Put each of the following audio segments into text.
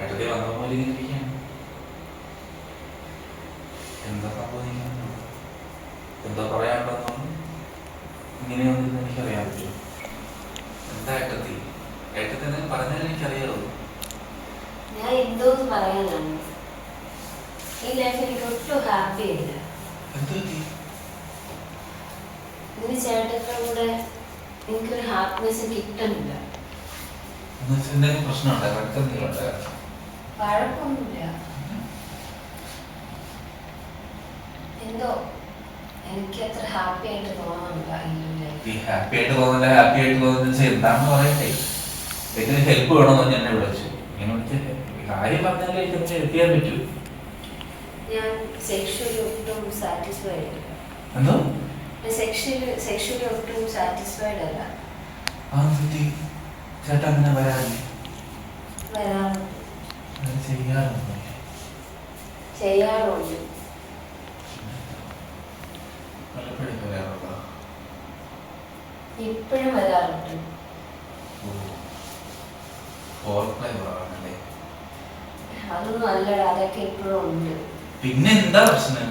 ഏട്ടത്തി വന്ന പോലെ ഇങ്ങനെ ഇരിക്കുകയാണ്. എന്താ സംഭവം? എന്താ പറയാനുണ്ടെന്നൊന്നും ഇങ്ങനെയൊന്നും എനിക്കറിയാൻ പറ്റും. എന്താ ഏട്ടത്തി? ഏട്ടത്തി എന്തെങ്കിലും പറഞ്ഞാൽ എനിക്കറിയാമോ? ഞാൻ എന്തോന്ന് പറയാനാണ്. ഈ ലൈഫ് എനിക്ക് ഒട്ടും ഹാപ്പി ആയില്ല. ഇന്ന് ചേട്ടൻ്റെ കൂടെ എനിക്കൊരു ഹാപ്പിനെസ് കിട്ടുന്നില്ല. വഴക്കൊന്നുമില്ല. എന്തോ എനിക്ക് അത്ര ഹാപ്പി ആയിട്ട് തോന്നുന്നില്ല. ഹാപ്പി ആയിട്ട് തോന്നുന്നില്ല, ഹാപ്പി ആയിട്ട് തോന്നുന്നത് എന്താണെന്ന് പറയട്ടെ. എന്തിന് ഹെൽപ്പ് വേണമെന്ന് എന്നെ വിളിച്ചു. ഇങ്ങനെ വിളിച്ച കാര്യം പറഞ്ഞാലേ എനിക്ക് ഹെൽപ്പ് ചെയ്യാൻ പറ്റൂ. ഞാൻ സെക്ഷുവലി ഒട്ടും സാറ്റിസ്ഫൈഡ് അല്ല. എന്തോ സെക്ഷുവലി ഒട്ടും സാറ്റിസ്ഫൈഡ് അല്ല. ചേട്ടാ അങ്ങനെ വരാറില്ല? ചെയ്യാറുണ്ട്. ഇപ്പോഴും വരാറുണ്ട്. അതൊന്നും അല്ലടാ, അതൊക്കെ ഇപ്പോഴും ഉണ്ട്. പിന്നെ എന്താ പ്രശ്നം?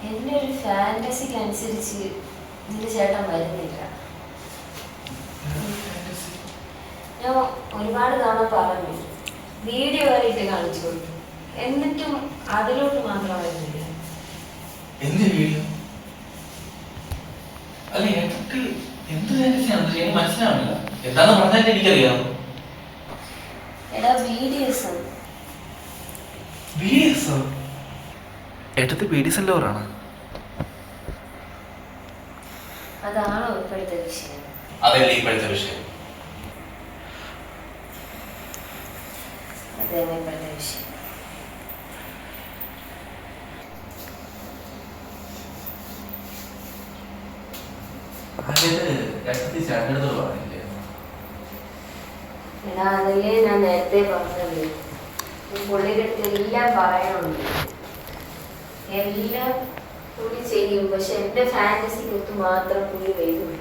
എന്റെ ഒരു ഫാന്റസിക്ക് അനുസരിച്ച് നിന്റെ ചേട്ടൻ വരുന്നില്ല. ഞാൻ ഒരുപാട് തവണ പറഞ്ഞു, വീഡിയോ വരെയിട്ട് കാണിച്ചു കൊടുത്തു, എന്നിട്ടും അതിലോട്ട് മാത്രം വരുന്നില്ല. എന്ത് വീഡിയോ? അല്ല എനിക്ക് എന്ത് മനസ്സിലാവില്ല. എന്താന്ന് പറഞ്ഞാൽ എനിക്കറിയാം. എടാ വീഡിയോസ്. ഏട്ടത്തി ബീഡീസ് ലോറാണ്. അതാണോ ഇപ്പോഴത്തെ വിഷയം? അതല്ലേ ഇപ്പോഴത്തെ വിഷയം. അതന്നെ ഇപ്പോഴത്തെ വിഷയം. എടാ അതല്ലേ ഞാൻ നേരത്തെ പറഞ്ഞത്. പുള്ളിയുടെ എല്ലാം പറയാനുണ്ട്, എല്ലാം പുള്ളി ചെയ്യും. പക്ഷെ എന്റെ ഫാന്റസിക്കൊത്ത് മാത്രം പുള്ളി വരില്ല.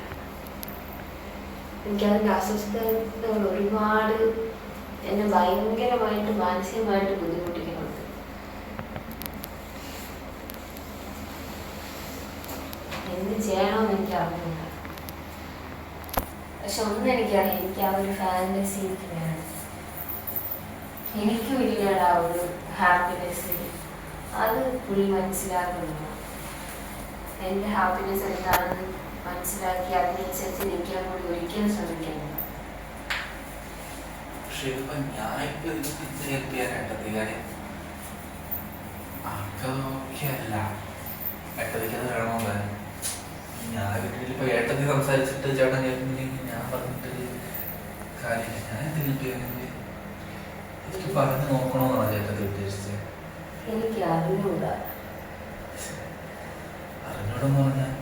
എനിക്കതിന്റെ അസ്വസ്ഥതകൾ ഒരുപാട് എന്നെ ഭയങ്കരമായിട്ട് മാനസികമായിട്ട് ബുദ്ധിമുട്ടിക്കുന്നുണ്ട്. എന്ത് ചെയ്യണമെന്ന് എനിക്ക് അറിയില്ല. പക്ഷെ ഒന്നും എനിക്കറിയാം, എനിക്ക് ആ ഒരു ഫാന്റസി വേണം. എനിക്കും ഇല്ലടാ ഒരു ഹാപ്പിനെസ്. അത് പുള്ളി മനസ്സിലാക്കുന്നു. എൻ്റെ ഹാപ്പിനെസ് എന്താണെന്ന് മനസ്സിലാക്കി അതിനനുസരിച്ച് നിൽക്കാൻ കൂടി ഒരിക്കലും ശ്രമിക്കുന്നു. ഏട്ടത്തി സംസാരിച്ചിട്ട് ചേട്ടൻ കേൾക്കുന്നില്ലെങ്കിൽ ഞാൻ പറഞ്ഞിട്ട് കാര്യമില്ല. ഞാൻ എന്തെങ്കിലും ഇതൊക്കെ പറഞ്ഞു നോക്കണമെന്നാണ് ചേട്ടത്തി ഉദ്ദേശിച്ചത്. എനിക്ക് അറിഞ്ഞൂടാ. അറിഞ്ഞൂടെന്ന് പറഞ്ഞാൽ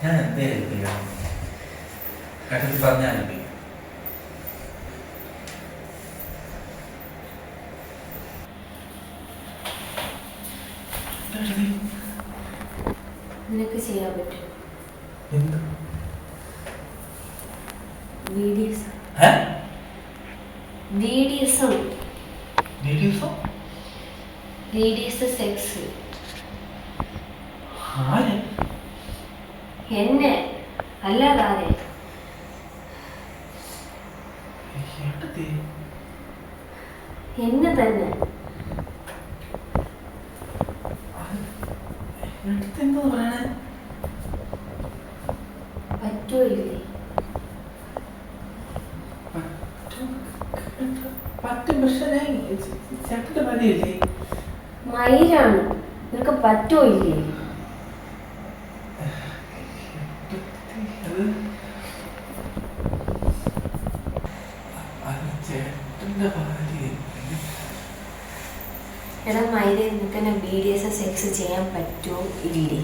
ഞാൻ എന്തേ ഹെൽപ്പ് ചെയ്യണം? ഏട്ടത്തി പറഞ്ഞാൽ ഹെൽപ്പ് ചെയ്യും. നിനക്ക് ചെയ്യാൻ പറ്റും. എന്ത് വീഡിയോസ് സെക്സ്. എന്നെ അല്ലാതെ എന്നെ തന്നെ. പറ്റുമോ ഇല്ലേ? മയിലാണ്. നിനക്ക് പറ്റുമോ ഇല്ലേ? എടാ മയിലെ നിനക്ക് BDSM സെക്സ് ചെയ്യാൻ പറ്റുമോ ഇല്ലേ?